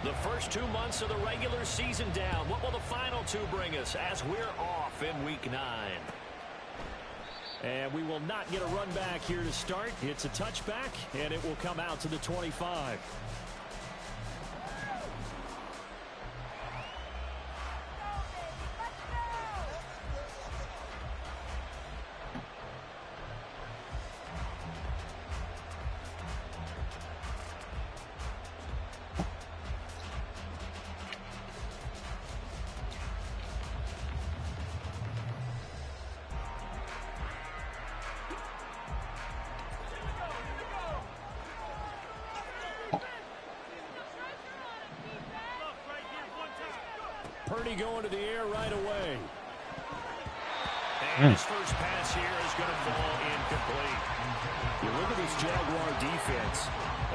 The first 2 months of the regular season down. What will the final 2 bring us as we're off in Week 9? And we will not get a run back here to start. It's a touchback, and it will come out to the 25. Purdy going to the air right away. And his first pass here is going to fall incomplete. You look at this Jaguar defense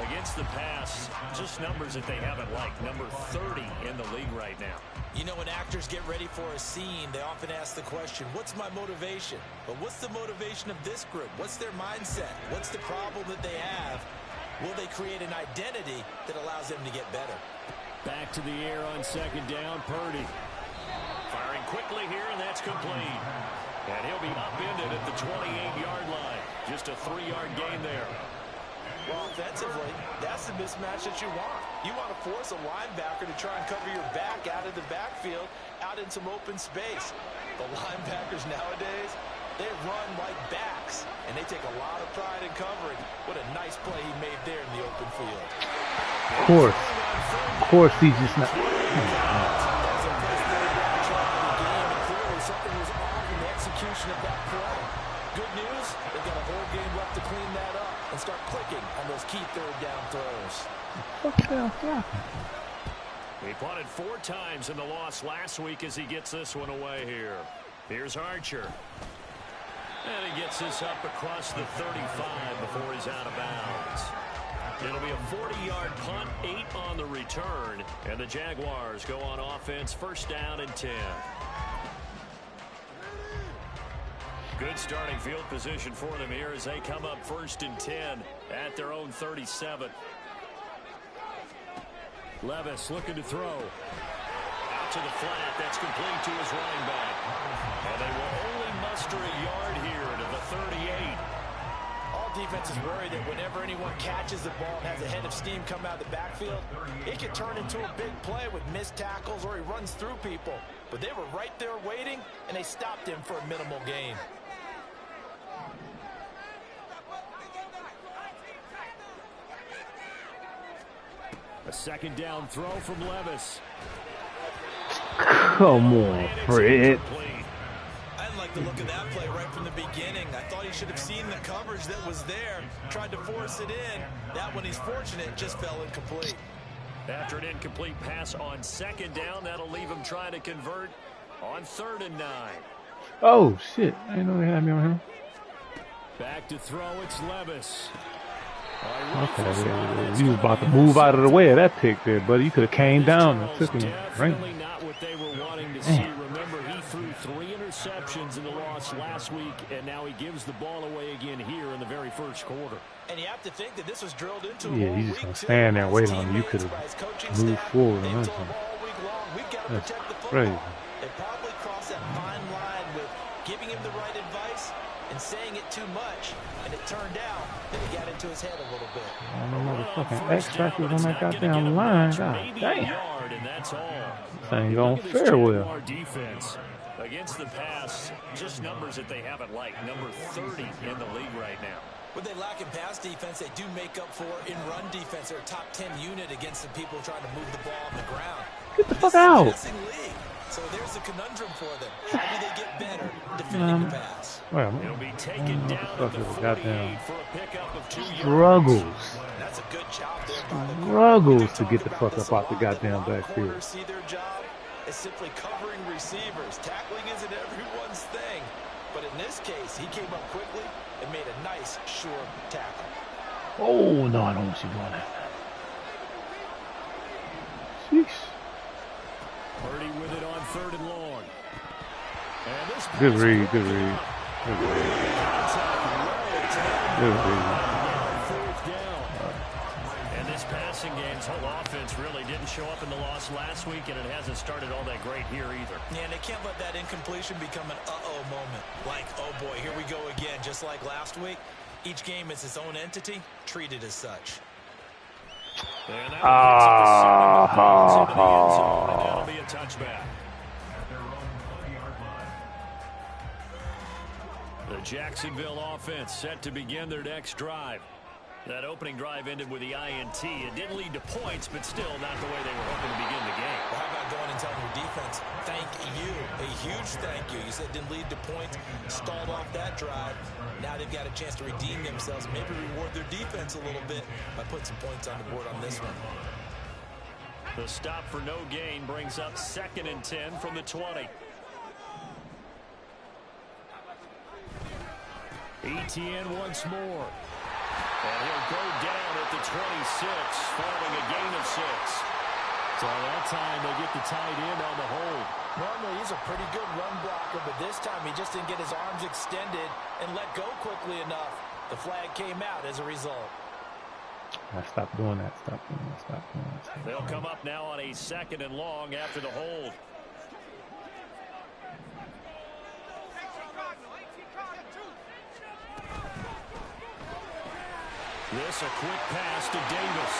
against the pass, just numbers that they haven't liked. Number 30 in the league right now. You know, when actors get ready for a scene, they often ask the question, what's my motivation? But what's the motivation of this group? What's their mindset? What's the problem that they have? Will they create an identity that allows them to get better? Back to the air on second down, Purdy. Firing quickly here, and that's complete. And he'll be upended at the 28-yard line. Just a 3-yard gain there. Well, offensively, that's the mismatch that you want. You want to force a linebacker to try and cover your back out of the backfield, out in some open space. The linebackers nowadays, they run like backs, and they take a lot of pride in covering. What a nice play he made there in the open field. Of course, he's just not. Something was off in the execution of that play. Good news, they've got a whole game left to clean that up and start clicking on those key third down throws. He punted 4 times in the loss last week as he gets this one away here. Here's Archer. And he gets this up across the 35 before he's out of bounds. It'll be a 40-yard punt, 8 on the return, and the Jaguars go on offense, first down and 10. Good starting field position for them here as they come up first and 10 at their own 37. Levis looking to throw. Out to the flat. That's complete to his running back. And they will only muster a yard here to the 38. All defenses worry that whenever anyone catches the ball and has a head of steam come out of the backfield, it can turn into a big play with missed tackles or he runs through people. But they were right there waiting, and they stopped him for a minimal gain. A second down throw from Levis. Come on, Fred. I didn't like the look of that play right from the beginning. I thought he should have seen the coverage that was there, tried to force it in. That one, he's fortunate, just fell incomplete. After an incomplete pass on second down, that'll leave him trying to convert on 3rd and 9. Oh, shit. I didn't know they had me on him. Back to throw, it's Levis. Okay, you was about to move out of the way of that pick there, buddy. You could have came down and took him. Definitely not what they were wanting to see. Remember, he threw 3 interceptions in the loss last week, and now he gives the ball away again here in the very first quarter. And you have to think that this was drilled into yeah, he's just going to stand there and wait on him. You could have moved forward on that one. That's crazy. They probably crossed that fine line with giving him the right advice and saying it too much, and it turned out that it got into his head a little bit. I don't know the fucking X factors on that goddamn line. God damn. This ain't gonna fare well. Defense against the pass, just numbers that they haven't liked. Number 30 in the league right now. What they lack in pass defense, they do make up for in run defense. They're a top 10 unit against the people trying to move the ball on the ground. Get the fuck out. So there's a conundrum for them. How do they get better defending the pass? Well, it'll be taken down at the 48 for a pickup of 2 yards. Struggles. That's a good job there by the Struggles to get the fuck up out the goddamn backfield. See their job is simply covering receivers. Tackling isn't everyone's thing. But in this case, he came up quickly and made a nice, sure tackle. Oh, no, I don't want you doing that. Sheesh. Purdy with it on 3rd and long. And this good read, good read. Good read. Good read. And this passing game's whole offense defense really didn't show up in the loss last week, and it hasn't started all that great here either. Yeah, and they can't let that incompletion become an uh-oh moment. Like, oh boy, here we go again, just like last week. Each game is its own entity, treated as such. And that will fix up the second into the end zone, and that'll be a touchback. The Jacksonville offense set to begin their next drive. That opening drive ended with the INT. It didn't lead to points, but still not the way they were hoping to begin the game. Well, how about going and telling your defense, thank you, a huge thank you. You said it didn't lead to points, stalled off that drive. Now they've got a chance to redeem themselves, maybe reward their defense a little bit by putting some points on the board on this one. The stop for no gain brings up 2nd and 10 from the 20. Etienne once more. And he'll go down at the 26, following a gain of 6. So that time they get the tight end on the hold. Normally he's a pretty good run blocker, but this time he just didn't get his arms extended and let go quickly enough. The flag came out as a result. Stop doing that. Stop doing that. Stop doing that. They'll come up now on a 2nd and long after the hold. This a quick pass to Davis.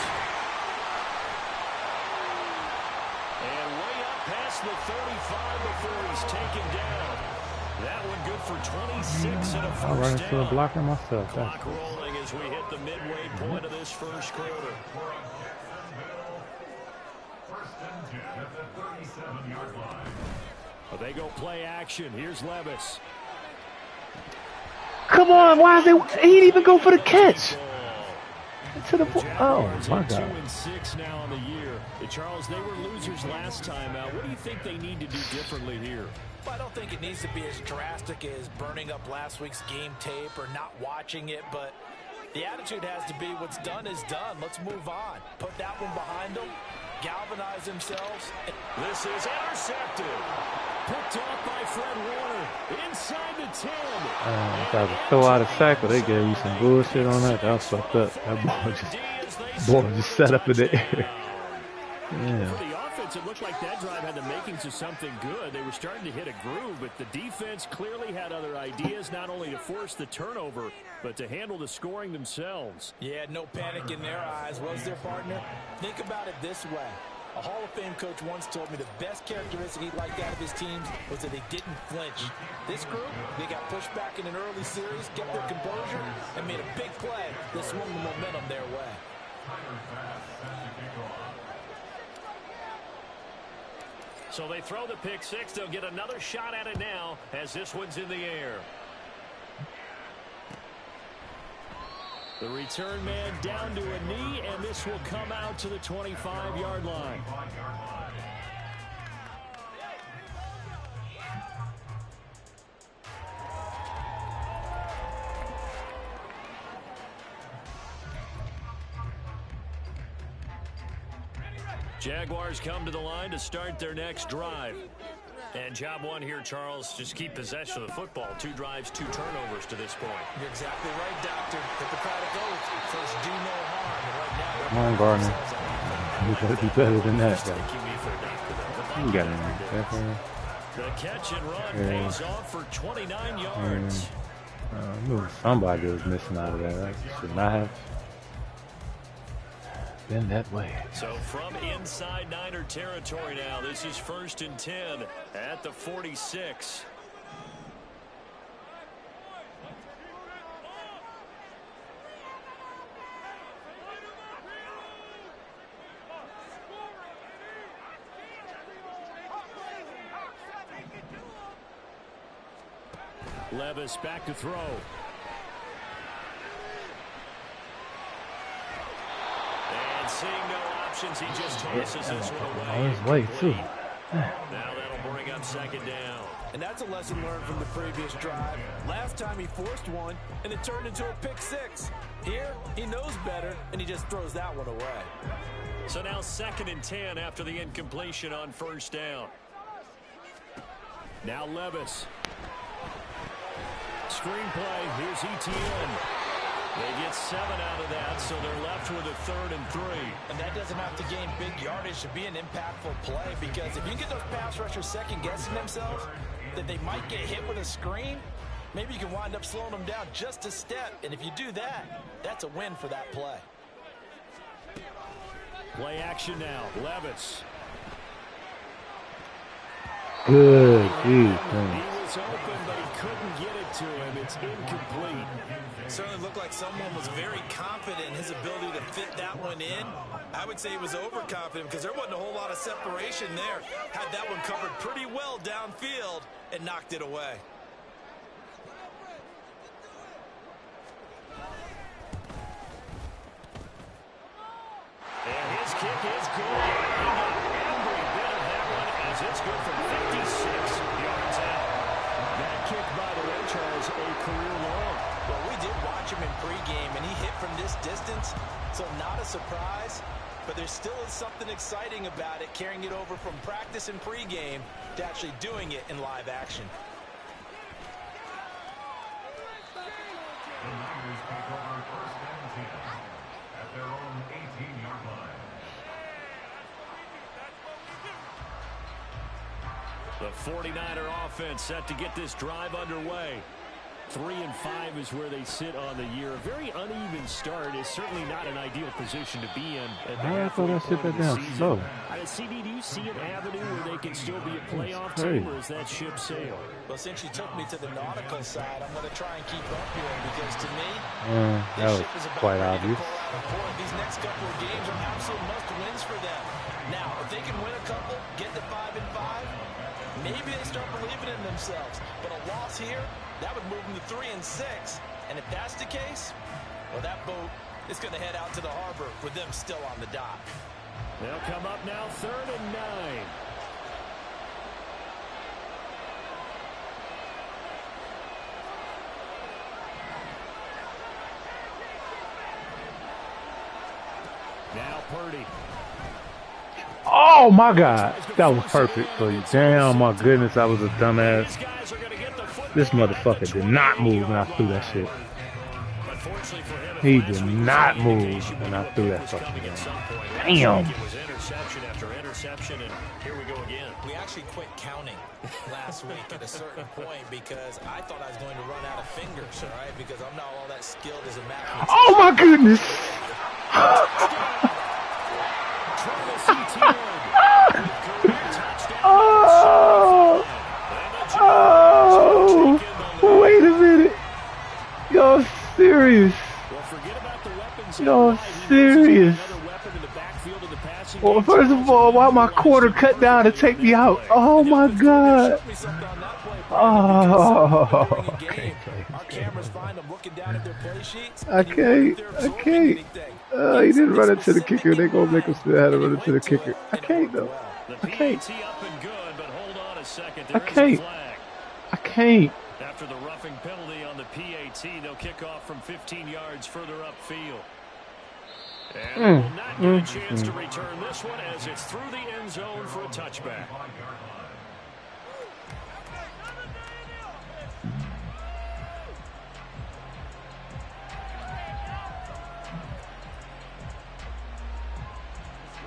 And way up past the 35 before he's taken down. That one good for 26 and a first down. I'll run into a blocker myself. Clock rolling as we hit the midway point of this first quarter. But they go play action. Here's Levis. Come on, why is they? He didn't even go for the catch. To the oh my God. 2-6 now on the year. Charles, they were losers last time out. What do you think they need to do differently here? Well, I don't think it needs to be as drastic as burning up last week's game tape or not watching it, but the attitude has to be what's done is done. Let's move on. Put that one behind them. Galvanize themselves. This is intercepted. Picked off by Fred Warner. Inside the 10. Tried to throw out a sack, but they gave you some bullshit on that. That was fucked up. That ball just set up in the air. Yeah. For the offense, it looked like that drive had the makings of something good. They were starting to hit a groove, but the defense clearly had other ideas, not only to force the turnover, but to handle the scoring themselves. Yeah, no panic in their eyes, was their partner? Think about it this way. A Hall of Fame coach once told me the best characteristic he liked out of his teams was that they didn't flinch. This group, they got pushed back in an early series, kept their composure, and made a big play that swung the momentum their way. So they throw the pick six. They'll get another shot at it now as this one's in the air. The return man down to a knee, and this will come out to the 25-yard line. Jaguars come to the line to start their next drive. And job one here, Charles, just keep possession of the football. 2 drives, 2 turnovers to this point. You're exactly right, Doctor. Hippocratic oath. First, do no harm. And right now, come on, Gardner. You got to be better than that, guy. You got it. The catch and run pays off for 29 yards. Somebody was missing out of that. Right? Should not have been that way. So from inside Niner territory now, this is 1st and 10 at the 46. Levis back to throw. Seeing no options, he just tosses this one away. On his way, too. Now that'll bring up 2nd down. And that's a lesson learned from the previous drive. Last time he forced one, and it turned into a pick 6. Here, he knows better, and he just throws that one away. So now 2nd and 10 after the incompletion on 1st down. Now Levis. Screenplay, here's Etienne. They get 7 out of that, so they're left with a 3rd and 3. And that doesn't have to gain big yardage to be an impactful play, because if you get those pass rushers second-guessing themselves, that they might get hit with a screen, maybe you can wind up slowing them down just a step. And if you do that, that's a win for that play. Play action now. Levis. Good. He was open, but he couldn't get it to him. It's incomplete. Certainly looked like someone was very confident in his ability to fit that one in. I would say he was overconfident because there wasn't a whole lot of separation there. Had that one covered pretty well downfield and knocked it away. And his kick is good. He got every bit of that one as it's good from 56 yards out. That kick, by the way, Charles, a career long. Well, we did watch him in pregame, and he hit from this distance, so not a surprise. But there still is something exciting about it, carrying it over from practice and pregame to actually doing it in live action. The Niners take over 1st and 10 at their own 18-yard line. The 49er offense set to get this drive underway. 3 and 5 is where they sit on the year. A very uneven start is certainly not an ideal position to be in. I thought I sit that down slow. CD, do you see an avenue where they can still be a playoff team, or is that ship sailed? Well, since you took me to the nautical side, I'm going to try and keep up here because, to me, that was quite obvious. These next couple of games are absolute must-wins for them. Now, if they can win a couple, get to 5 and 5, maybe they start believing in themselves. But a loss here, that would move them to 3 and 6. And if that's the case, well, that boat is going to head out to the harbor with them still on the dock. They'll come up now 3rd and 9. Now Purdy. Oh my God, that was perfect for you. Damn, my goodness, I was a dumbass. This motherfucker did not move when I threw that shit. He did not move when I threw that fucking game. Damn. Interception after interception, and here we go again. We actually quit counting last week at a certain point because I thought I was going to run out of fingers, all right? Because I'm not all that skilled as a mathematician. Oh my goodness. Oh, wait a minute. Y'all serious? Y'all serious? Well, first of all, why my quarter cut down to take me out? Oh my God. Oh, I can't. He didn't run into the kicker. They gonna make him still have to run into the kicker. I can't though. I can't. I can't. I can't. After the roughing penalty on the PAT, they'll kick off from 15 yards further upfield. And will not get a chance to return this one as it's through the end zone for a touchback.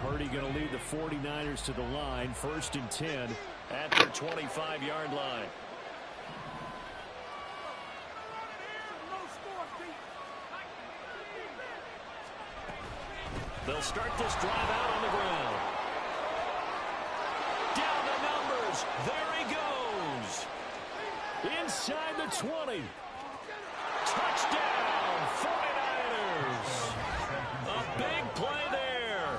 Purdy going to lead the 49ers to the line, 1st and 10 at their 25-yard line. They'll start this drive out on the ground. Down the numbers. There he goes. Inside the 20. Touchdown, 49ers. A big play there.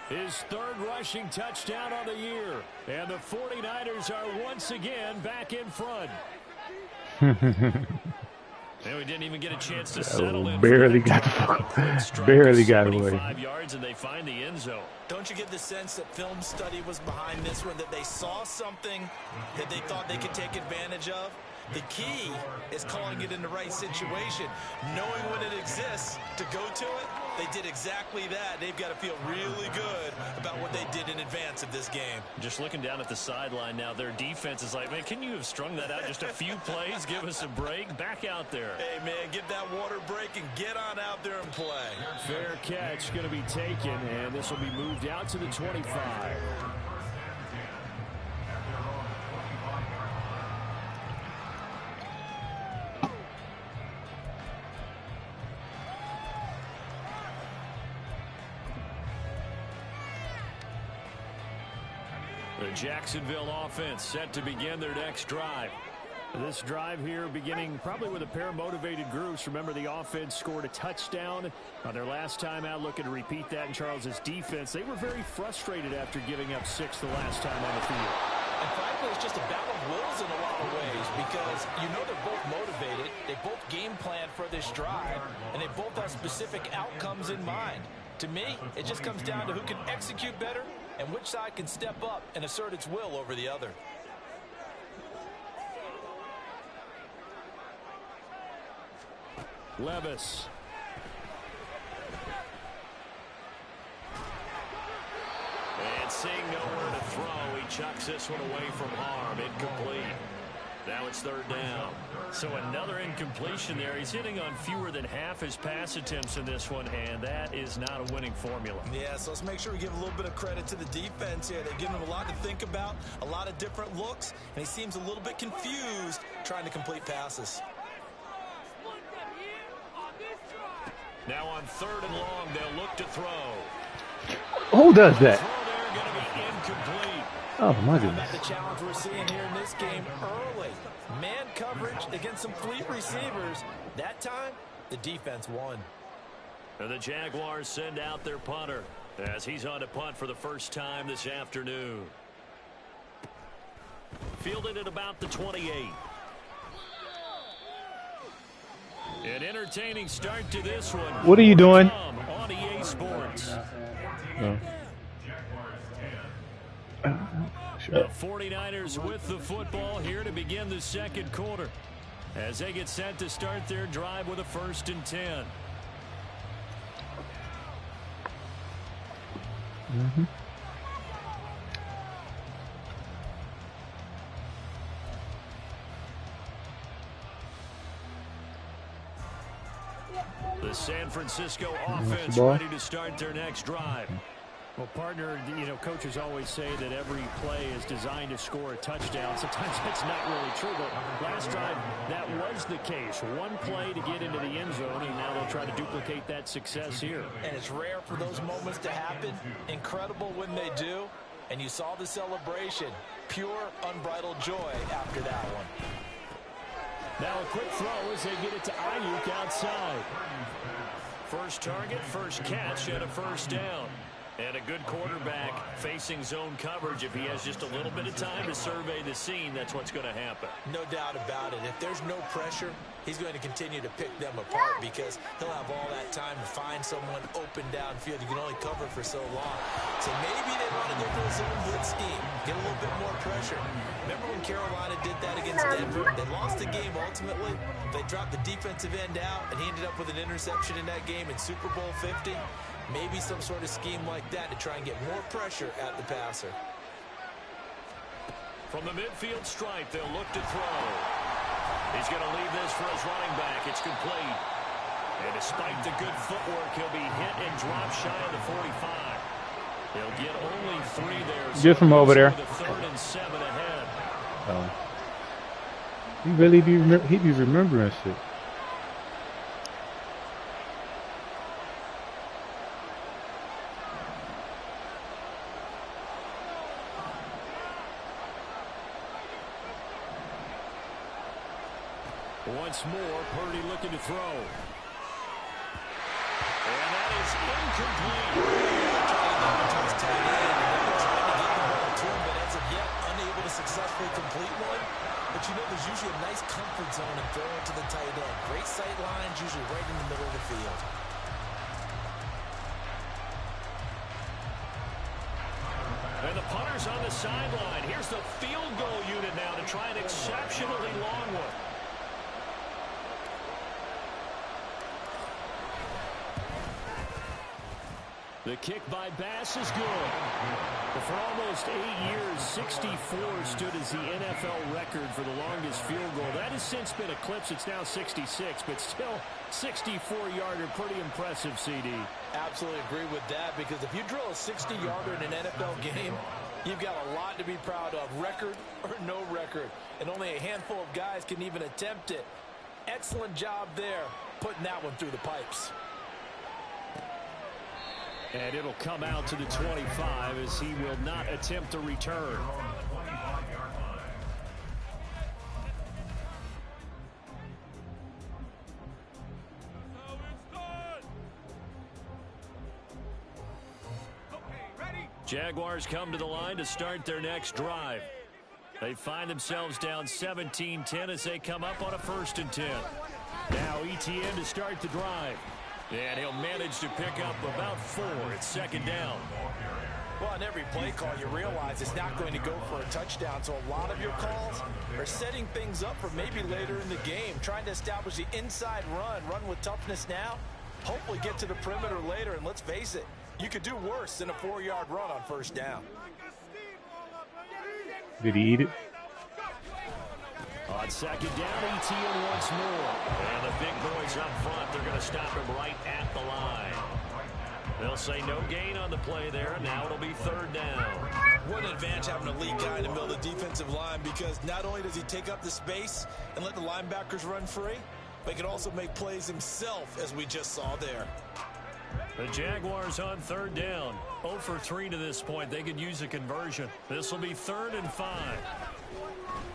His 3rd rushing touchdown on the year. And the 49ers are once again back in front. And we didn't even get a chance to settle in. Barely got away. 5 yards and they find the end zone. Don't you get the sense that film study was behind this one, that they saw something that they thought they could take advantage of? The key is calling it in the right situation, knowing when it exists to go to it, They did exactly that. They've got to feel really good about what they did in advance of this game. Just looking down at the sideline now, their defense is like, man, can you have strung that out just a few plays? Give us a break. Back out there. Hey, man, get that water break and get on out there and play. Fair catch going to be taken, and this will be moved out to the 25. The Jacksonville offense set to begin their next drive. This drive here beginning probably with a pair of motivated groups. Remember, the offense scored a touchdown on their last time out, looking to repeat that in Charles's defense. They were very frustrated after giving up 6 the last time on the field. And frankly, it's just a battle of wills in a lot of ways because you know they're both motivated. They both game plan for this drive, and they both have specific outcomes in mind. To me, it just comes down to who can execute better and which side can step up and assert its will over the other. Levis. And seeing nowhere to throw, he chucks this one away from harm. Incomplete. Now it's third down. So another incompletion there. He's hitting on fewer than half his pass attempts in this one, and that is not a winning formula. Yeah, so let's make sure we give a little bit of credit to the defense here. They've given him a lot to think about, a lot of different looks, and he seems a little bit confused trying to complete passes. Now on third and long, they'll look to throw. Who does that? Throw there going to be incomplete. Oh, my How goodness. about the challenge we're seeing here in this game early? Man coverage against some fleet receivers. That time, the defense won. And the Jaguars send out their punter as he's on to punt for the first time this afternoon. Fielded at about the 28. An entertaining start to this one. What are you doing? On EA Sports. No. The 49ers with the football here to begin the second quarter as they get set to start their drive with a 1st and 10. The San Francisco offense ready to start their next drive. Well, partner, you know, coaches always say that every play is designed to score a touchdown. Sometimes that's not really true, but last drive, that was the case. One play to get into the end zone, and now they'll try to duplicate that success here. And it's rare for those moments to happen. Incredible when they do. And you saw the celebration. Pure, unbridled joy after that one. Now a quick throw as they get it to Ayuk outside. First target, first catch, and a first down. And a good quarterback facing zone coverage. If he has just a little bit of time to survey the scene, that's what's going to happen. No doubt about it. If there's no pressure, he's going to continue to pick them apart because he'll have all that time to find someone open downfield. You can only cover for so long. So maybe they want to go for a zone blitz scheme, get a little bit more pressure. Remember when Carolina did that against Denver? They lost the game ultimately. They dropped the defensive end out, and he ended up with an interception in that game in Super Bowl 50. Maybe some sort of scheme like that to try and get more pressure at the passer. From the midfield stripe, they'll look to throw. He's going to leave this for his running back. It's complete. And despite the good footwork, he'll be hit and drop shy of the 45. He'll get only 3 there. Get from over there. The 3rd and 7 ahead. Oh. He really be remembering shit. Once more, Purdy looking to throw. And that is incomplete. But as of yet, unable to successfully complete one. But you know, there's usually a nice comfort zone in throwing to the tight end. Great sight lines, usually right in the middle of the field. And the punter's on the sideline. Here's the field goal unit now to try an exceptionally long one. The kick by Bass is good. But for almost 8 years, 64 stood as the NFL record for the longest field goal. That has since been eclipsed. It's now 66, but still 64-yarder. Pretty impressive, CD. Absolutely agree with that, because if you drill a 60-yarder in an NFL game, you've got a lot to be proud of, record or no record. And only a handful of guys can even attempt it. Excellent job there, putting that one through the pipes. And it'll come out to the 25 as he will not attempt a return. Jaguars come to the line to start their next drive. They find themselves down 17-10 as they come up on a 1st and 10. Now ETN to start the drive. And he'll manage to pick up about 4. It's 2nd down. Well, on every play call, you realize it's not going to go for a touchdown. So a lot of your calls are setting things up for maybe later in the game, trying to establish the inside run with toughness now, hopefully get to the perimeter later. And let's face it, you could do worse than a 4-yard run on 1st down. Did he eat it? On 2nd down, ETN once more. And the big boys up front, they're going to stop him right at the line. They'll say no gain on the play there. Now it'll be 3rd down. What an advantage having a lead guy in the middle of the defensive line, because not only does he take up the space and let the linebackers run free, but he can also make plays himself, as we just saw there. The Jaguars on 3rd down. 0 for 3 to this point. They could use a conversion. This will be 3rd and 5.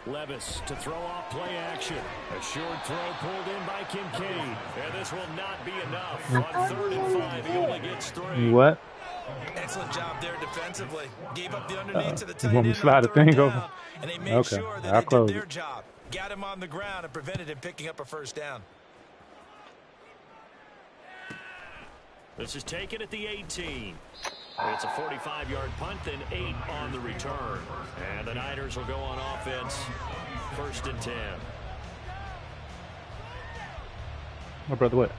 Levis to throw off play action. A short throw pulled in by Kincaid. And this will not be enough. On 3rd and 5, he only gets 3. What? Excellent job there defensively. Gave up the underneath to the tight You want me end to slide the thing down, over? and they made Okay, sure that I'll they close did their it. job. Got him on the ground and prevented him picking up a 1st down. This is taken at the 18. It's a 45-yard punt, then 8 on the return. And the Niners will go on offense. 1st and 10. My brother, what?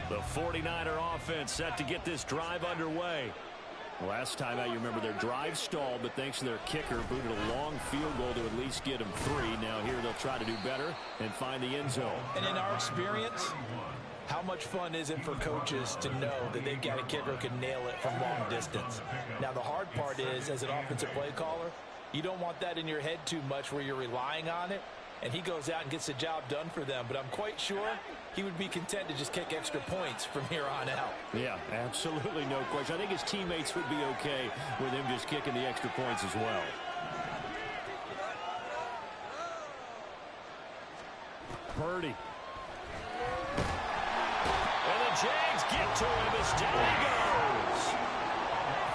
The 49er offense set to get this drive underway. Last time out, you remember their drive stalled, but thanks to their kicker, booted a long field goal to at least get them 3. Now here they'll try to do better and find the end zone. And in our experience, how much fun is it for coaches to know that they've got a kicker who can nail it from long distance? Now, the hard part is, as an offensive play caller, you don't want that in your head too much where you're relying on it, and he goes out and gets the job done for them. But I'm quite sure he would be content to just kick extra points from here on out. Yeah, absolutely no question. I think his teammates would be okay with him just kicking the extra points as well. Purdy. And the Jags get to him as down he goes.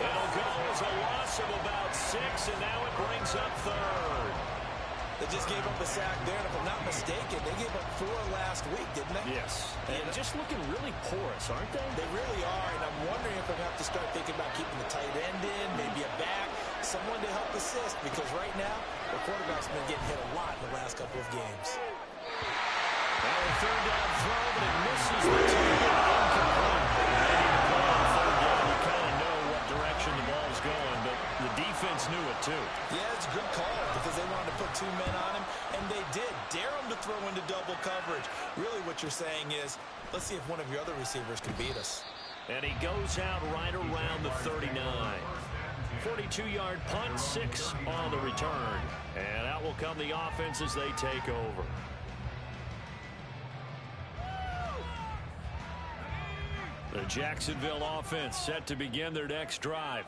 It'll go as a loss of about 6, and now it brings up 3rd. They just gave up a sack there, and if I'm not mistaken, they gave up 4 last week, didn't they? Yes. And just looking really porous, aren't they? They really are, and I'm wondering if I'm going to have to start thinking about keeping the tight end in, maybe a back, someone to help assist, because right now, the quarterback's been getting hit a lot in the last couple of games. Well, a 3rd down throw, but it misses the target. Incomplete. You kind of know what direction the ball's going, but the defense knew it too. Yeah, it's a good call because they wanted to put 2 men on him, and they did. Dare him to throw into double coverage. Really what you're saying is, let's see if one of your other receivers can beat us. And he goes out right around the 39. 42-yard punt, 6 on the return. And out will come the offense as they take over. The Jacksonville offense set to begin their next drive.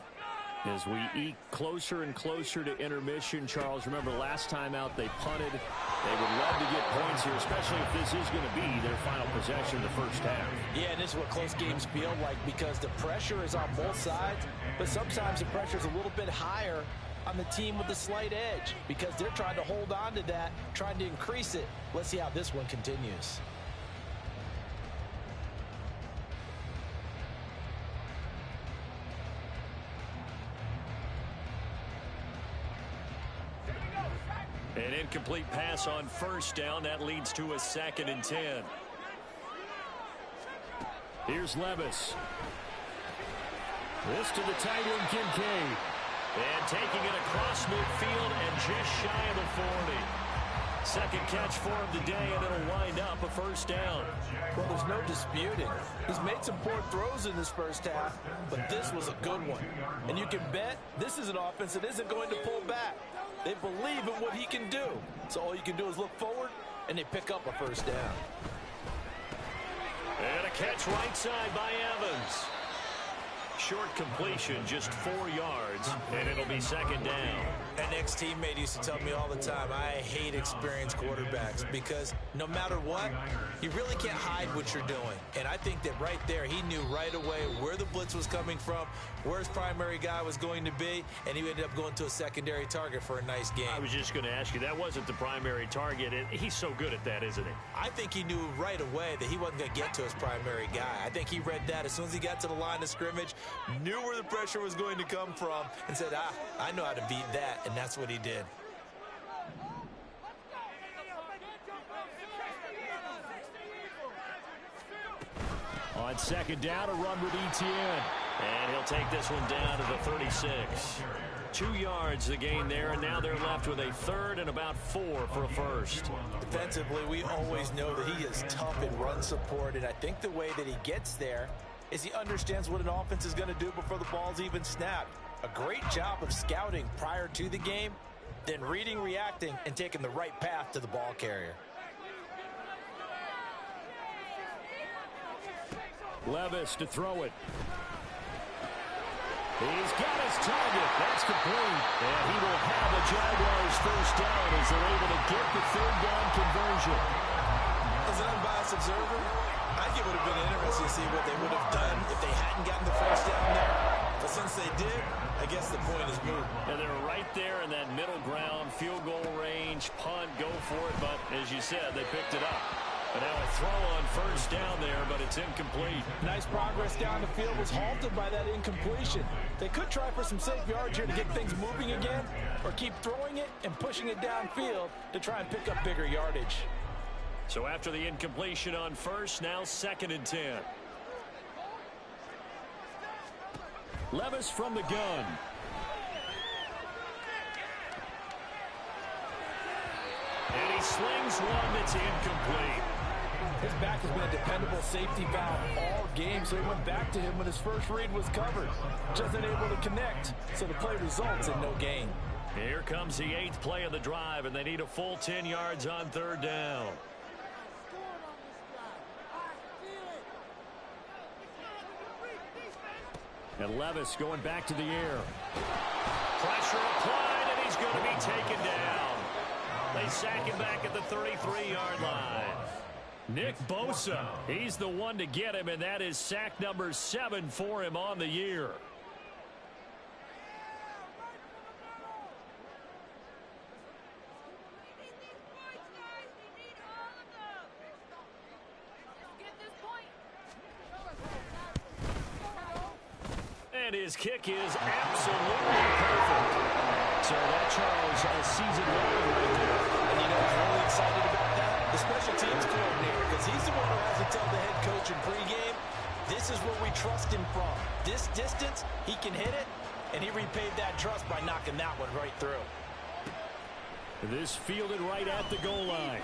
As we eke closer and closer to intermission, Charles, remember last time out they punted. They would love to get points here, especially if this is going to be their final possession in the 1st half. Yeah, and this is what close games feel like because the pressure is on both sides, but sometimes the pressure is a little bit higher on the team with the slight edge because they're trying to hold on to that, trying to increase it. Let's see how this one continues. An incomplete pass on first down. That leads to a 2nd and 10. Here's Levis. This to the tight end, Kincaid. And taking it across midfield and just shy of the 40. Second catch for him today, and it'll wind up a first down. Well, there's no disputing. He's made some poor throws in this first half, but this was a good one. And you can bet this is an offense that isn't going to pull back. They believe in what he can do. So all you can do is look forward, and they pick up a first down. And a catch right side by Evans. Short completion, just 4 yards, and it'll be 2nd down. An ex-teammate used to tell me all the time, I hate experienced quarterbacks because no matter what, you really can't hide what you're doing. And I think that right there, he knew right away where the blitz was coming from, where his primary guy was going to be, and he ended up going to a secondary target for a nice game. I was just going to ask you, that wasn't the primary target. He's so good at that, isn't he? I think he knew right away that he wasn't going to get to his primary guy. I think he read that as soon as he got to the line of scrimmage, knew where the pressure was going to come from, and said, I know how to beat that, and that's what he did. On 2nd down, a run with Etienne. And he'll take this one down to the 36. 2 yards the gain there, and now they're left with a 3rd and about 4 for a first. Defensively, we always know that he is tough in run support, and I think the way that he gets there is he understands what an offense is going to do before the ball's even snapped. A great job of scouting prior to the game, then reading, reacting, and taking the right path to the ball carrier. Levis to throw it. He's got his target. That's complete. And he will have the Jaguars first down as they're able to get the 3rd down conversion. As an unbiased observer, I think it would have been interesting to see what they would have done if they hadn't gotten the first down there. But since they did, I guess the point is moved. And they're right there in that middle ground, field goal range, punt, go for it. But as you said, they picked it up. And now a throw on first down there, but it's incomplete. Nice progress down the field was halted by that incompletion. They could try for some safe yards here to get things moving again, or keep throwing it and pushing it downfield to try and pick up bigger yardage. So after the incompletion on first, now 2nd and 10. Levis from the gun. And he slings one that's incomplete. His back has been a dependable safety valve all game, so he went back to him when his first read was covered. Just unable to connect, so the play results in no gain. Here comes the 8th play of the drive, and they need a full 10 yards on 3rd down. And Levis going back to the air. Pressure applied, and he's going to be taken down. They sack him back at the 33-yard line. Nick Bosa, he's the one to get him, and that is sack number 7 for him on the year. And his kick is absolutely perfect. So that Charles, a season long right there. And you know who's really excited about that? The special teams coordinator, because he's the one who has to tell the head coach in pregame, this is where we trust him from. This distance, he can hit it, and he repaid that trust by knocking that one right through. This fielded right at the goal line.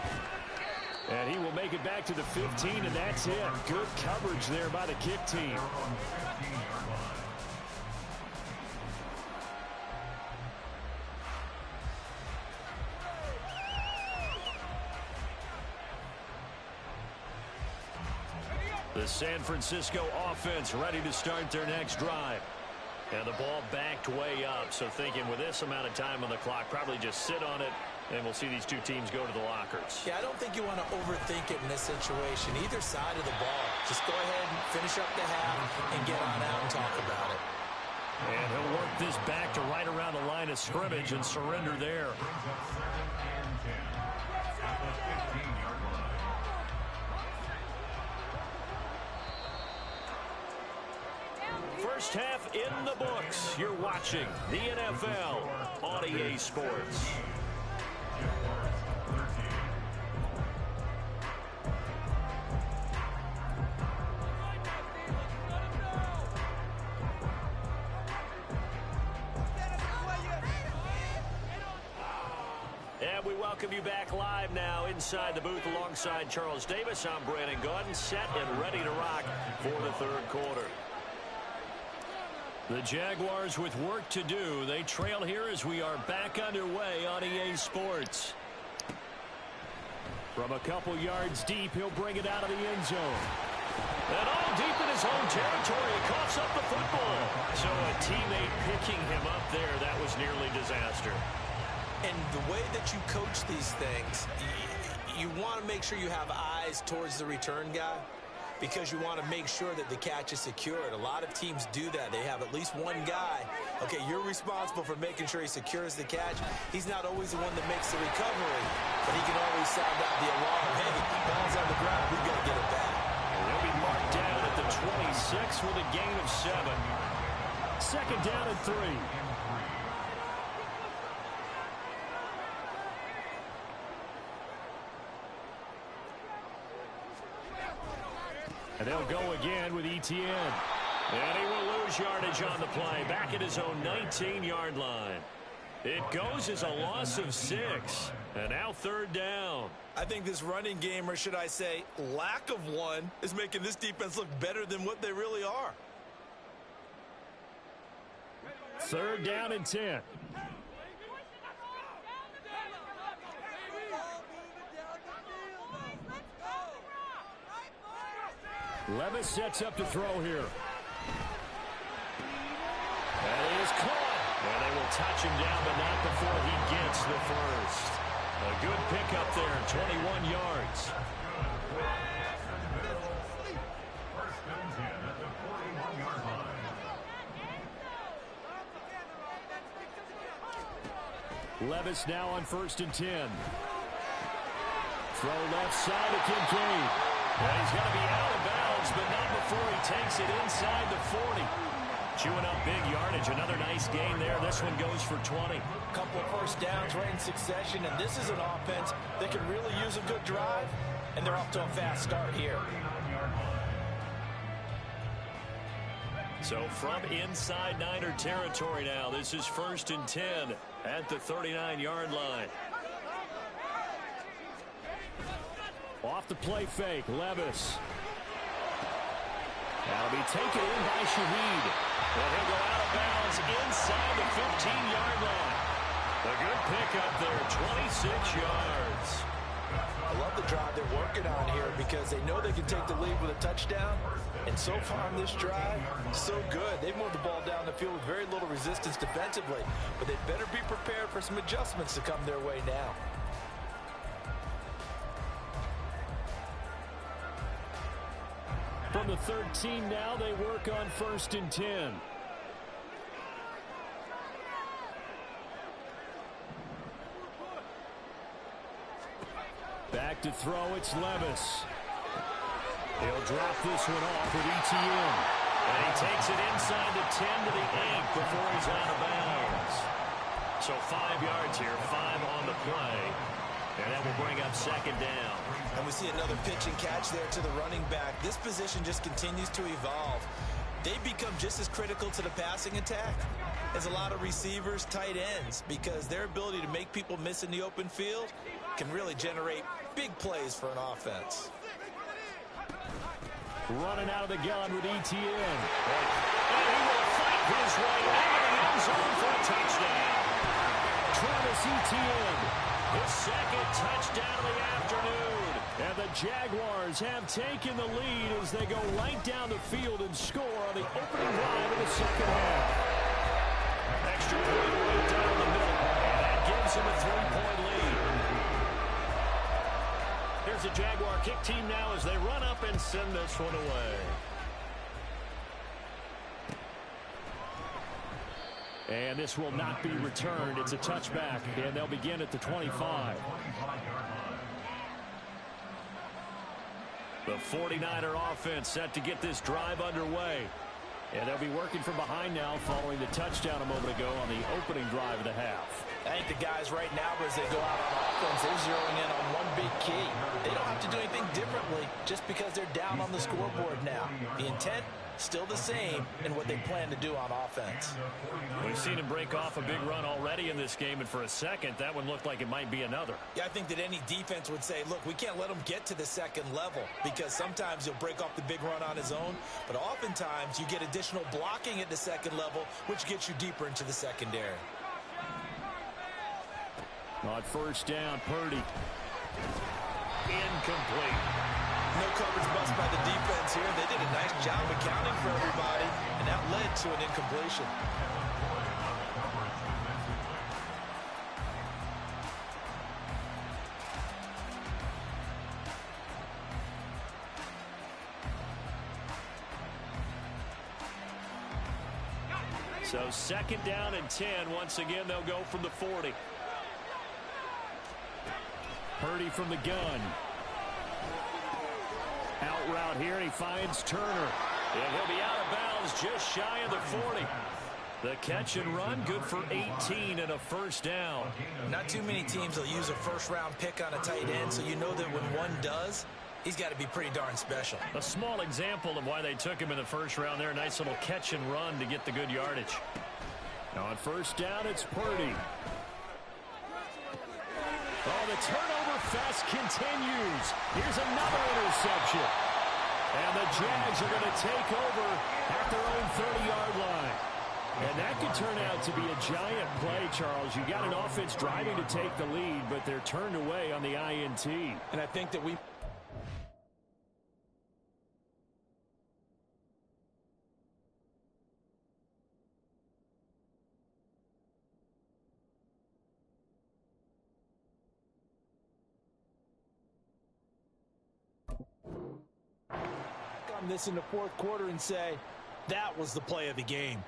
And he will make it back to the 15, and that's it. Good coverage there by the kick team. The San Francisco offense ready to start their next drive. And the ball backed way up, so thinking with this amount of time on the clock, probably just sit on it, and we'll see these two teams go to the lockers. Yeah, I don't think you want to overthink it in this situation. Either side of the ball. Just go ahead and finish up the half and get on out and talk about it. And he'll work this back to right around the line of scrimmage and surrender there. First half in the books. You're watching the NFL on EA Sports. welcome you back live now inside the booth alongside Charles Davis. I'm Brandon Gaudin, set and ready to rock for the third quarter. The Jaguars with work to do. They trail here as we are back underway on EA Sports. From a couple yards deep, he'll bring it out of the end zone. And all deep in his own territory, he coughs up the football. So a teammate picking him up there, that was nearly disaster. And the way that you coach these things, you want to make sure you have eyes towards the return guy because you want to make sure that the catch is secured. A lot of teams do that. They have at least one guy. Okay, you're responsible for making sure he secures the catch. He's not always the one that makes the recovery, but he can always sound out the alarm. Hey, ball's on the ground. We've got to get it back. And they'll be marked down at the 26 with a gain of 7. Second down and 3. And they'll go again with ETN. And he will lose yardage on the play. Back at his own 19-yard line. It goes as a loss of 6. And now third down. I think this running game, or should I say lack of one, is making this defense look better than what they really are. Third down and 10. Levis sets up to throw here. That is caught. And they will touch him down, but not before he gets the first. A good pickup there, 21 yards. First and 10 at the 41-yard line. Levis now on first and 10. Throw left side to Kincaid. And he's going to be out of bounds, but not before he takes it inside the 40. Chewing up big yardage. Another nice gain there. This one goes for 20. Couple of first downs right in succession, and this is an offense that can really use a good drive, and they're off to a fast start here. So from inside Niner territory now, this is first and 10 at the 39-yard line. Off the play fake, Levis. That'll be taken in by Shaheed. And he'll go out of bounds inside the 15-yard line. A good pickup there, 26 yards. I love the drive they're working on here because they know they can take the lead with a touchdown. And so far on this drive, so good. They've moved the ball down the field with very little resistance defensively. But they better be prepared for some adjustments to come their way now. From the 13 now, they work on first and 10. Back to throw, it's Levis. He'll drop this one off with ETN. And he takes it inside the 10 to the 8 before he's out of bounds. So 5 yards here, 5 on the play. And that will bring up second down. And we see another pitch and catch there to the running back. This position just continues to evolve. They become just as critical to the passing attack as a lot of receivers, tight ends, because their ability to make people miss in the open field can really generate big plays for an offense. Running out of the gun with ETN. And he will fight his way out of the end zone for a touchdown. Travis Etienne. His second touchdown of the afternoon. And the Jaguars have taken the lead as they go right down the field and score on the opening drive of the second half. Extra point right down the middle. And that gives him a 3-point lead. Here's the Jaguar kick team now as they run up and send this one away. And this will not be returned. It's a touchback, and they'll begin at the 25. The 49er offense set to get this drive underway. And they'll be working from behind now following the touchdown a moment ago on the opening drive of the half. I think the guys right now, as they go out on offense, they're zeroing in on one big key. They don't have to do anything differently just because they're down on the scoreboard now. The intent, still the same in what they plan to do on offense. We've seen him break off a big run already in this game, and for a second, that one looked like it might be another. Yeah, I think that any defense would say, look, we can't let him get to the second level because sometimes he'll break off the big run on his own, but oftentimes you get additional blocking at the second level, which gets you deeper into the secondary. On first down, Purdy. Incomplete. No coverage bust by the defense here. They did a nice job accounting for everybody, and that led to an incompletion. So second down and 10. Once again, they'll go from the 40. Purdy from the gun. Out route here, and he finds Turner. And he'll be out of bounds just shy of the 40. The catch and run, good for 18 and a first down. Not too many teams will use a first-round pick on a tight end, so you know that when one does, he's got to be pretty darn special. A small example of why they took him in the first round there. A nice little catch and run to get the good yardage. Now on first down, it's Purdy. Oh, the turnover fest continues. Here's another interception. And the Jags are going to take over at their own 30-yard line. And that could turn out to be a giant play, Charles. You got an offense driving to take the lead, but they're turned away on the INT. And I think that we... on this in the fourth quarter and say, that was the play of the game.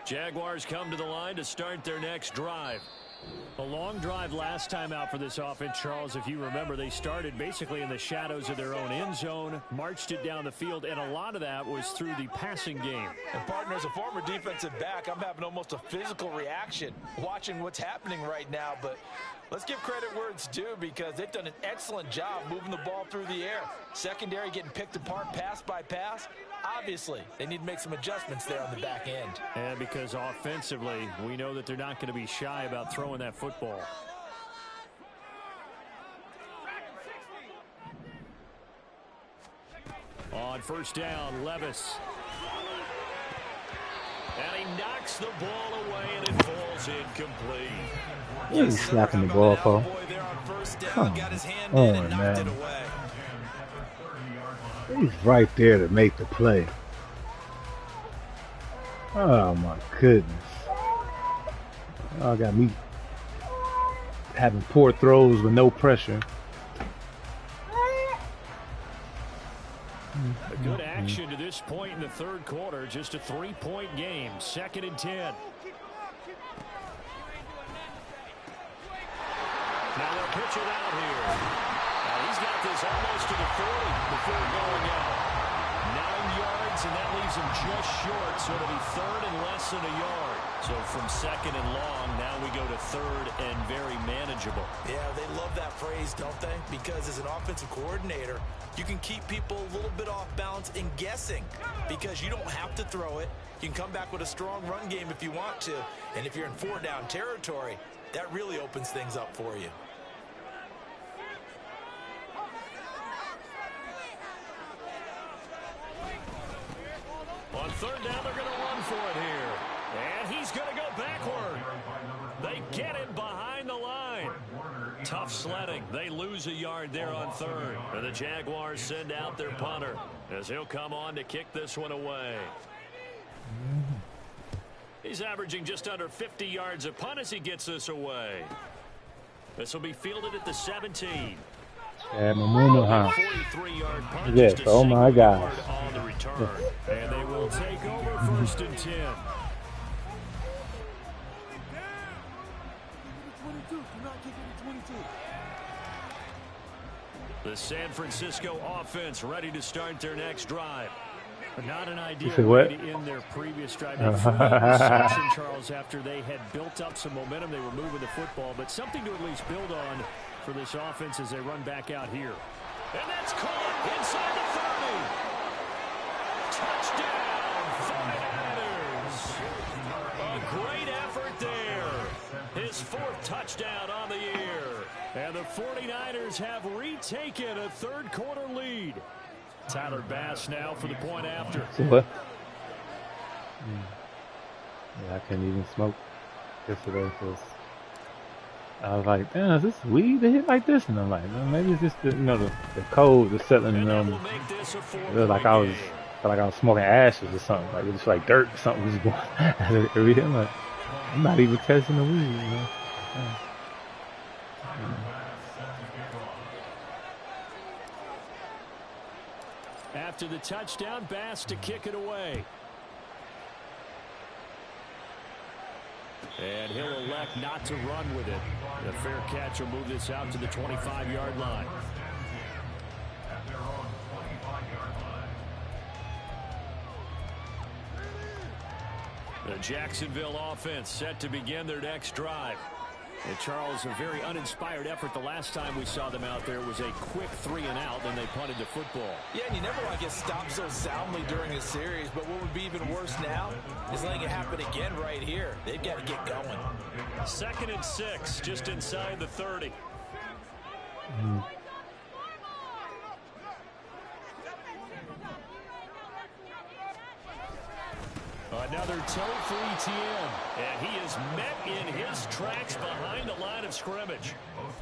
Jaguars come to the line to start their next drive. A long drive last time out for this offense, Charles. If you remember, they started basically in the shadows of their own end zone, marched it down the field, and a lot of that was through the passing game. And partner, as a former defensive back, I'm having almost a physical reaction watching what's happening right now. But let's give credit where it's due because they've done an excellent job moving the ball through the air. Secondary getting picked apart pass by pass. Obviously, they need to make some adjustments there on the back end. And because offensively, we know that they're not going to be shy about throwing that football. On first down, Levis. And he knocks the ball away, and it falls incomplete. What are you slapping the ball for? Come on, man. He's right there to make the play. Oh my goodness. Oh, got me having poor throws with no pressure. A good action to this point in the third quarter. Just a 3-point game. 2nd and 10. Now they'll pitch it out here. Now he's got this almost to the 40 before going out. 9 yards, and that leaves him just short. So it'll be 3rd and less than a yard. So from 2nd and long, now we go to 3rd and very manageable. Yeah, they love that phrase, don't they? Because as an offensive coordinator, you can keep people a little bit off balance and guessing because you don't have to throw it. You can come back with a strong run game if you want to. And if you're in 4-down territory, that really opens things up for you. On 3rd down, they're going to run for it here. And he's going to go backward. They get him behind the line. Tough sledding. They lose a yard there on 3rd. And the Jaguars send out their punter as he'll come on to kick this one away. He's averaging just under 50 yards a punt as he gets this away. This will be fielded at the 17. Yeah, Mamuma, huh? 43-yard punt. Yes, oh my gosh. On the return. And they will take over first and 10. The San Francisco offense ready to start their next drive. But not an ideal way to end their previous drive. They threw an interception, Charles, after they had built up some momentum. They were moving the football, but something to at least build on for this offense as they run back out here. And that's caught inside the 30. Touchdown, 49ers. A great effort there. His 4th touchdown on the year. And the 49ers have retaken a third-quarter lead. Tyler Bass now for the point after. What? Yeah, I couldn't even smoke yesterday because I was like, damn, is this weed to hit like this? And I'm like, well, maybe it's just the, you know, the cold, the settling. It like I was smoking ashes or something. Like it was like dirt or something was going. Every day, I'm like, I'm not even testing the weed, you know. After the touchdown, Bass to kick it away. And he'll elect not to run with it. The fair catch will move this out to the 25-yard line. The Jacksonville offense set to begin their next drive. And Charles, a very uninspired effort. The last time we saw them out there was a quick 3-and-out, then they punted the football. Yeah, and you never want to get stopped so soundly during a series, but what would be even worse now is letting it happen again right here. They've got to get going. 2nd and 6, just inside the 30. Another toe for ETN, and he is met in his tracks behind the line of scrimmage.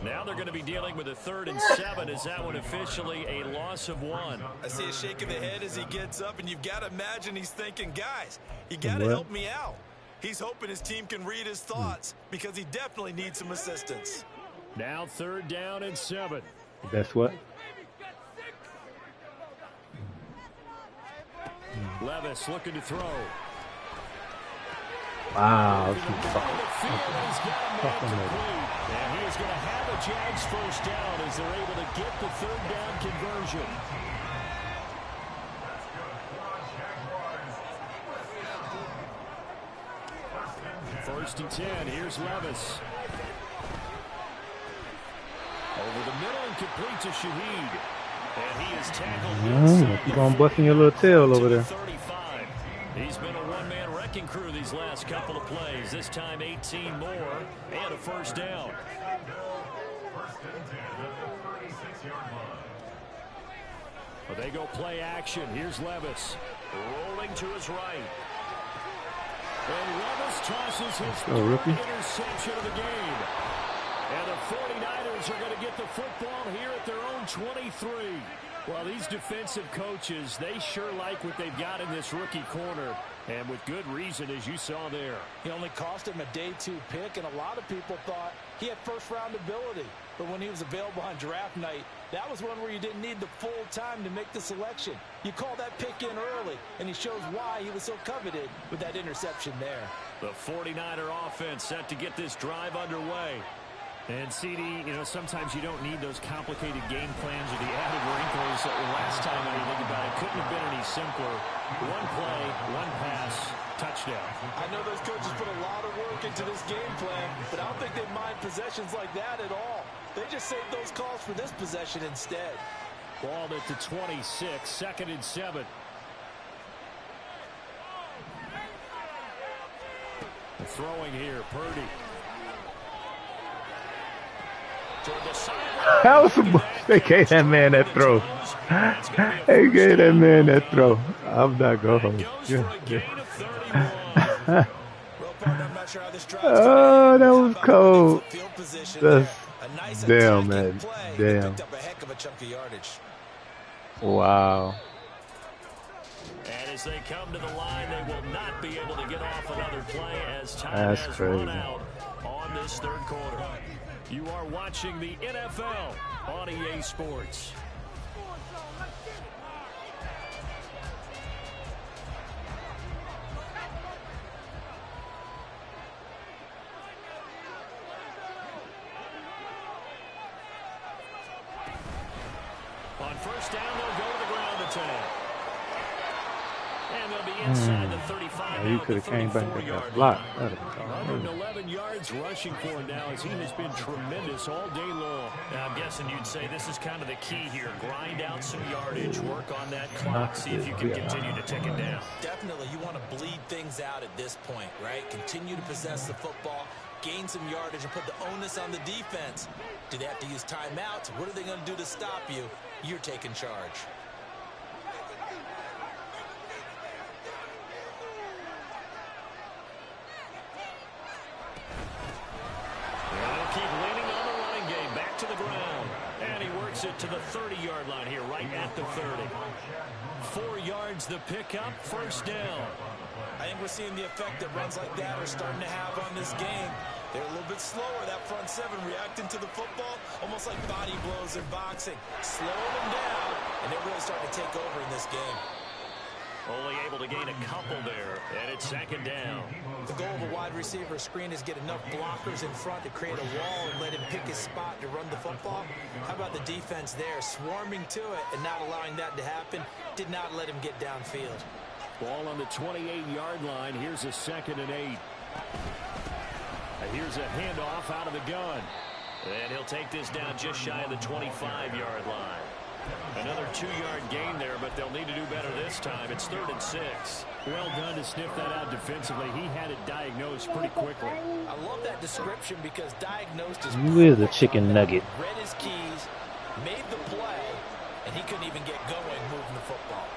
Now they're going to be dealing with a 3rd and 7. Is that one officially a loss of 1? I see a shake of the head as he gets up, and you've got to imagine he's thinking, guys, you got to help me out. He's hoping his team can read his thoughts because he definitely needs some assistance. Now 3rd down and 7. That's what? Levis looking to throw. Wow. And he is going to have a Jags 1st down as they're able to get the 3rd down conversion. First and 10. Here's Levis. Over the middle and complete to Shaheed. And he is tackled. Keep on busting your little tail over there. 35. He's been a one-man wrecking crew these last couple of plays. This time 18 more and a 1st down. But they go play action. Here's Levis rolling to his right. And Levis tosses his interception of the game. And the 49ers are going to get the football here at their own 23. Well, these defensive coaches, they sure like what they've got in this rookie corner. And with good reason, as you saw there. He only cost him a day 2 pick, and a lot of people thought he had 1st-round ability. But when he was available on draft night, that was one where you didn't need the full time to make the selection. You call that pick in early, and he shows why he was so coveted with that interception there. The 49er offense set to get this drive underway. And, CD, you know, sometimes you don't need those complicated game plans or the added wrinkles. Last time, when you think about it, couldn't have been any simpler. One play, one pass, touchdown. I know those coaches put a lot of work into this game plan, but I don't think they mind possessions like that at all. They just saved those calls for this possession instead. Ball at the 26, 2nd and 7. Throwing here, Purdy. That was they gave that man that throw. They gave that man that throw. I'm not going. Oh, that was cold. That's damn, man. Damn. Wow. And as they come to the line, they will not be able to get off another play as time has run out on this 3rd quarter. You are watching the NFL on EA Sports. On first down, they'll go to the ground attack. And they'll be inside the 35. Yeah, you could have came back with that block. 111 yards rushing for him now, as he has been tremendous all day long. Now, I'm guessing you'd say this is kind of the key here. Grind out some yardage, work on that clock, see if you can continue to tick it down. Definitely, you want to bleed things out at this point, right? Continue to possess the football, gain some yardage, and put the onus on the defense. Do they have to use timeouts? What are they going to do to stop you? You're taking charge. They'll keep leaning on the running game. Back to the ground. And he works it to the 30-yard line here, right at the 30. 4 yards the pickup, first down. I think we're seeing the effect that runs like that are starting to have on this game. They're a little bit slower, that front seven, reacting to the football, almost like body blows in boxing. Slowing them down, and they're really starting to take over in this game. Only able to gain a couple there, and it's second down. The goal of a wide receiver screen is get enough blockers in front to create a wall and let him pick his spot to run the football. How about the defense there, swarming to it and not allowing that to happen? Did not let him get downfield. Ball on the 28-yard line. Here's a 2nd and 8. Here's a handoff out of the gun. And he'll take this down just shy of the 25-yard line. Another 2-yard gain there, but they'll need to do better this time. It's 3rd and 6. Well done to sniff that out defensively. He had it diagnosed pretty quickly. I love that description because diagnosed is You is a chicken nugget. read his keys, made the play, and he couldn't even get going moving the football.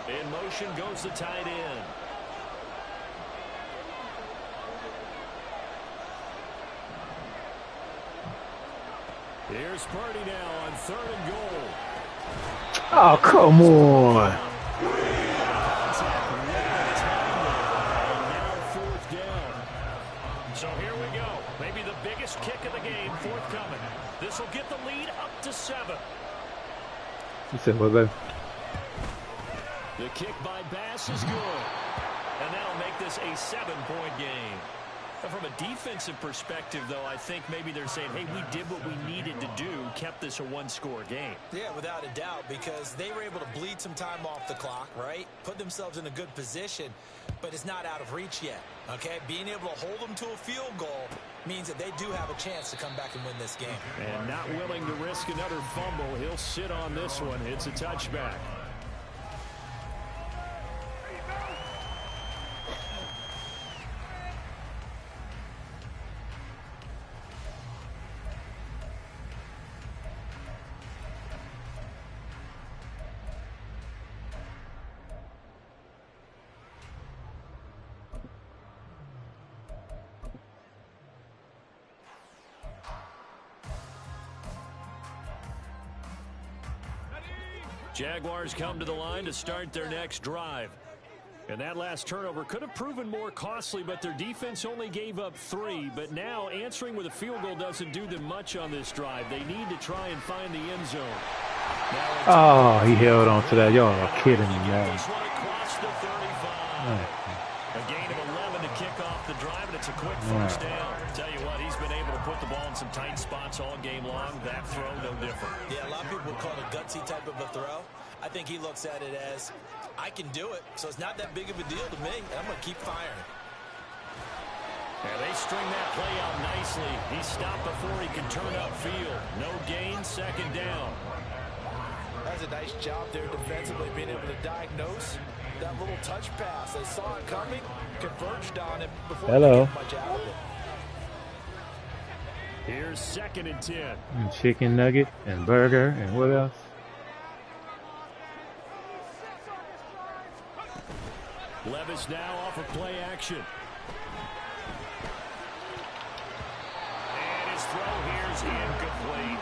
In motion goes the tight end. Here's Purdy now on 3rd and goal. Oh, come on. Now 4th down. So here we go. Maybe the biggest kick of the game forthcoming. This will get the lead up to 7. You said what, baby? The kick by Bass is good. And that'll make this a 7-point game. And from a defensive perspective, though, I think maybe they're saying, hey, we did what we needed to do, kept this a 1-score game. Yeah, without a doubt, because they were able to bleed some time off the clock, right? Put themselves in a good position, but it's not out of reach yet, okay? Being able to hold them to a field goal means that they do have a chance to come back and win this game. And not willing to risk another fumble, he'll sit on this one. It's a touchback. Jaguars come to the line to start their next drive. And that last turnover could have proven more costly, but their defense only gave up 3. But now answering with a field goal doesn't do them much on this drive. They need to try and find the end zone. Oh, he held on to that. Y'all are kidding me, man. This one across the 35. A gain of 11 to kick off the drive, and it's a quick first down. Tell you what, he's been able to put the ball in some tight spots all game long. That throw, no different. Yeah, a lot of people would call it a gutsy type of a throw. I think he looks at it as, I can do it, so it's not that big of a deal to me, and I'm going to keep firing. And they string that play out nicely. He stopped before he could turn upfield. No gain, 2nd down. That's a nice job there defensively, being able to diagnose that little touch pass. They saw it coming, converged on it before they get much out of it. Here's 2nd and 10. And chicken nugget and burger and what else? Levis now off of play action. And his throw here is incomplete.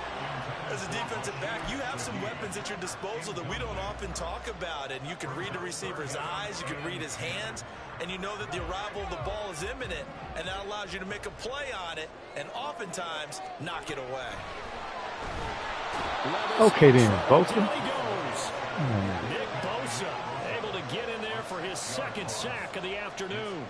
As a defensive back, you have some weapons at your disposal that we don't often talk about. And you can read the receiver's eyes, you can read his hands, and you know that the arrival of the ball is imminent, and that allows you to make a play on it and oftentimes knock it away. Okay then, Bosa. Nick Bosa able to get in there for his second sack of the afternoon.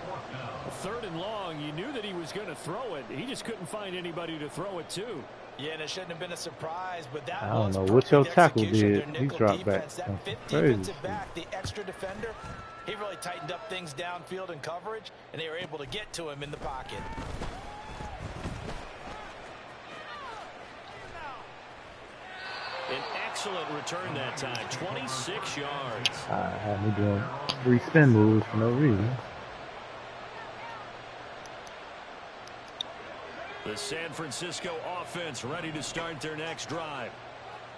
3rd and long, you knew that he was going to throw it. He just couldn't find anybody to throw it to. Yeah, and it shouldn't have been a surprise, but that I don't was know what your tackle execution. did. Their He nickel dropped back. defense, that fifth Crazy. defensive back, the extra defender, he really tightened up things downfield in coverage, and they were able to get to him in the pocket. An excellent return that time, 26 yards. I had me doing 3 spin moves for no reason. The San Francisco offense ready to start their next drive.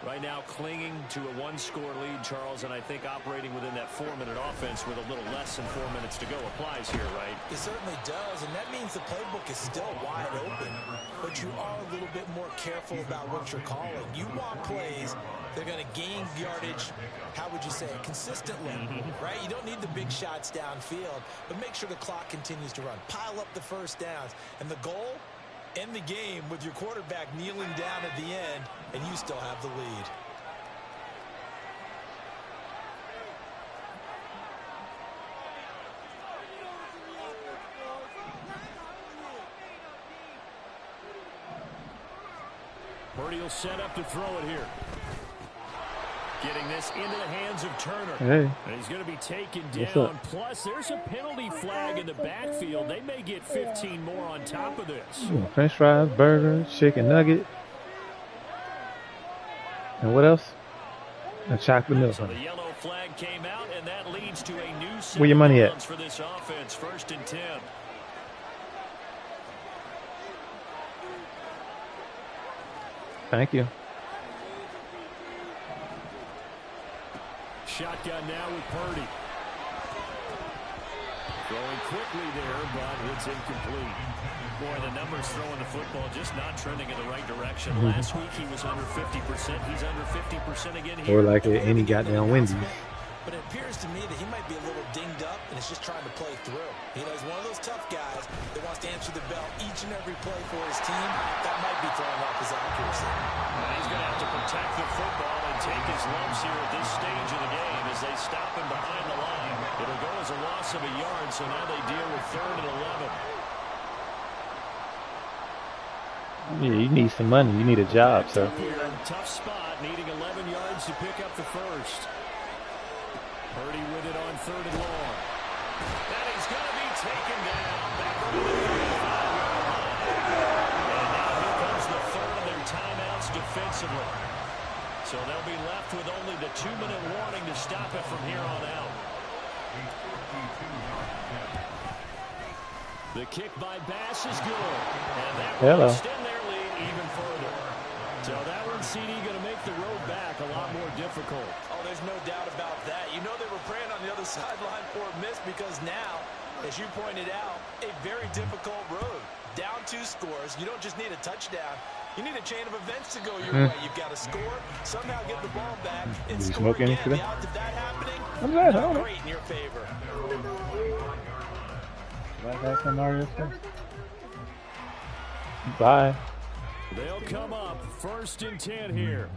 Right now clinging to a 1-score lead, Charles, and I think operating within that 4-minute offense with a little less than 4 minutes to go applies here, right? It certainly does, and that means the playbook is still wide open, but you are a little bit more careful about what you're calling. You want plays they're going to gain yardage, how would you say it, consistently, right? You don't need the big shots downfield, but make sure the clock continues to run. Pile up the first downs, and the goal, end the game with your quarterback kneeling down at the end, and you still have the lead. Purdy will set up to throw it here. Getting this into the hands of Turner. Hey. And he's going to be taken down. Plus, there's a penalty flag in the backfield. They may get 15 more on top of this. French fries, burger, chicken nugget. And what else? A chocolate milk. So the yellow flag came out, and that leads to a new set Where your money at? for this offense. 1st and 10. Thank you. Shotgun now with Purdy. Throwing quickly there, but it's incomplete. Boy, the numbers throwing the football just not trending in the right direction. Last week he was under 50%. He's under 50% again here. Or like at any goddamn Wendy's. But it appears to me that he might be a little dinged up and is just trying to play through. You know, he's one of those tough guys that wants to answer the bell each and every play for his team. That might be throwing off his accuracy. And he's going to have to protect the football and take his lumps here at this stage of the game as they stop him behind the line. It'll go as a loss of a yard, so now they deal with 3rd and 11. Yeah, you need some money. You need a job, sir. Tough spot, needing 11 yards to pick up the first. Purdy with it on 3rd and long. And he's going to be taken down. Back over the 35-yard line. And now here comes the 3rd of their timeouts defensively. So they'll be left with only the 2-minute warning to stop it from here on out. The kick by Bass is good. And that will extend their lead even further. So that one, CD, going to make the road back a lot more difficult. Oh, there's no doubt about that. You know they were praying on the other sideline for a miss because now, as you pointed out, a very difficult road. Down 2 scores. You don't just need a touchdown. You need a chain of events to go your way. You've got to score, somehow get the ball back, and score again. The odds of that happening, not great in your favor. Bye. They'll come up 1st and 10 here.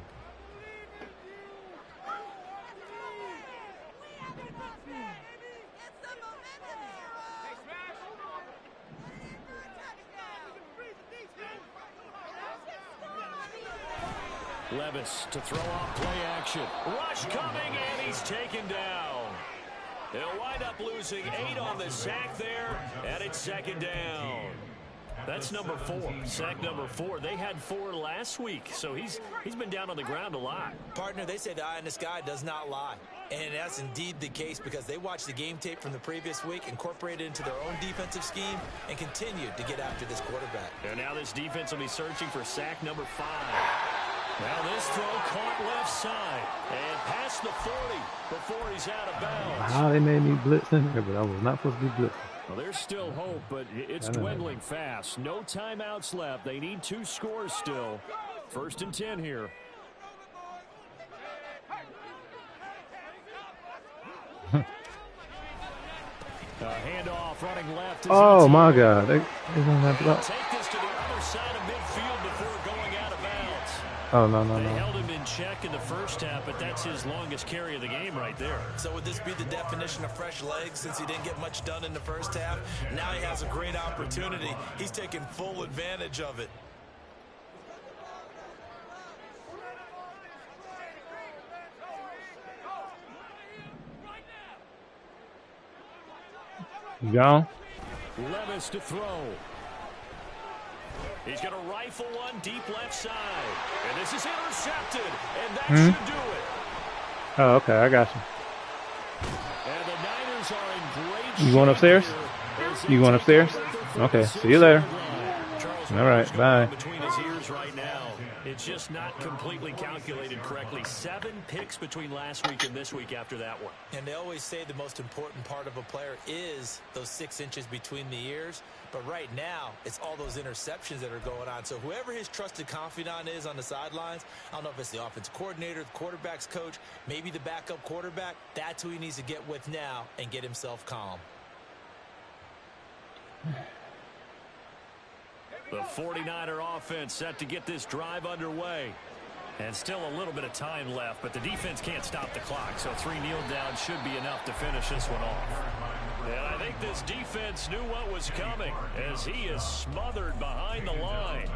Levis to throw off play action. Rush coming, and he's taken down. They'll wind up losing 8 on the sack there, and it's 2nd down. That's number 4, sack number 4. They had 4 last week, so he's been down on the ground a lot. Partner, they say the eye in the sky does not lie. And that's indeed the case because they watched the game tape from the previous week, incorporated it into their own defensive scheme, and continued to get after this quarterback. And now this defense will be searching for sack number 5. Now this throw caught left side and past the 40 before he's out of bounds. Wow, they made me blitz in here, but I was not supposed to be blitzing. Well, there's still hope, but it's dwindling fast. No timeouts left. They need 2 scores still. 1st and 10 here. Handoff running left. Oh my God! They don't have block. Take this to the other side of midfield before going out of bounds. Oh no no They no! held him in check in the first half, but that's his longest carry of the game right there. So would this be the definition of fresh legs since he didn't get much done in the first half? Now he has a great opportunity. He's taking full advantage of it. You gone? Levis to throw. He's going to rifle one deep left side. And this is intercepted. And that should do it. Oh, okay, I got you. And the Niners are in great shape. You going upstairs? Here. You going upstairs? Okay, see you later. Charles All right, bye. between his ears right now. It's just not completely calculated correctly. 7 picks between last week and this week after that one. And they always say the most important part of a player is those 6 inches between the ears. But right now, it's all those interceptions that are going on. So whoever his trusted confidant is on the sidelines, I don't know if it's the offensive coordinator, the quarterback's coach, maybe the backup quarterback, that's who he needs to get with now and get himself calm. The 49er offense set to get this drive underway. And still a little bit of time left, but the defense can't stop the clock. So 3 kneel downs should be enough to finish this one off. And I think this defense knew what was coming as he is smothered behind the line.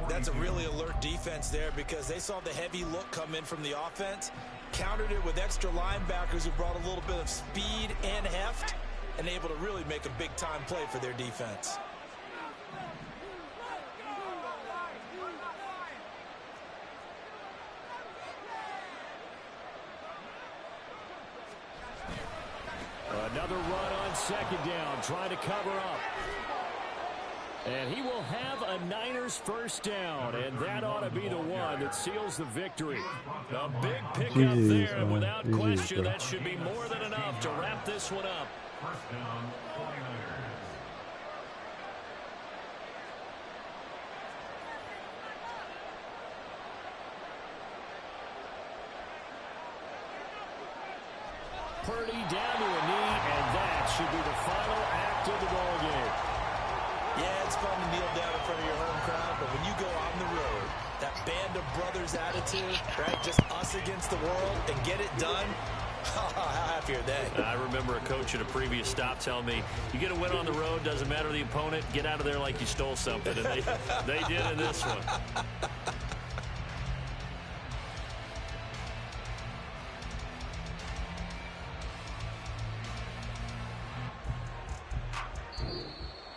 That's a really alert defense there because they saw the heavy look come in from the offense, countered it with extra linebackers who brought a little bit of speed and heft, and able to really make a big-time play for their defense. Another run on second down, trying to cover up. And he will have a Niners first down, and that ought to be the one that seals the victory. A big pickup there, and without question, that should be more than enough to wrap this one up. First down, 49ers. Purdy down to a knee, and that should be the final act of the ball game. Yeah, it's fun to kneel down in front of your home crowd, but when you go on the road, that band of brothers attitude, right, just us against the world, and get it done, how happy are they? I remember a coach at a previous stop telling me, you get a win on the road, doesn't matter the opponent, get out of there like you stole something, and they did in this one.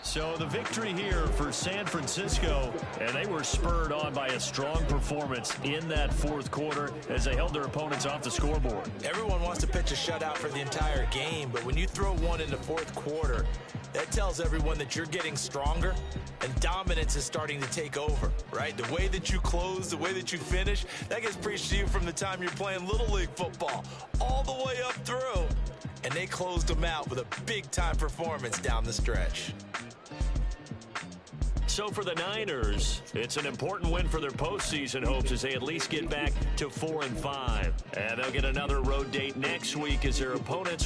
So the victory here for San Francisco, and they were spurred on by a strong performance in that fourth quarter as they held their opponents off the scoreboard. Everyone wants to pitch a shutout for the entire game, but when you throw one in the fourth quarter, that tells everyone that you're getting stronger and dominance is starting to take over, right? The way that you close, the way that you finish, that gets preached to you from the time you're playing Little League football all the way up through. And they closed them out with a big-time performance down the stretch. So for the Niners, it's an important win for their postseason hopes as they at least get back to 4-5. And they'll get another road date next week as their opponents will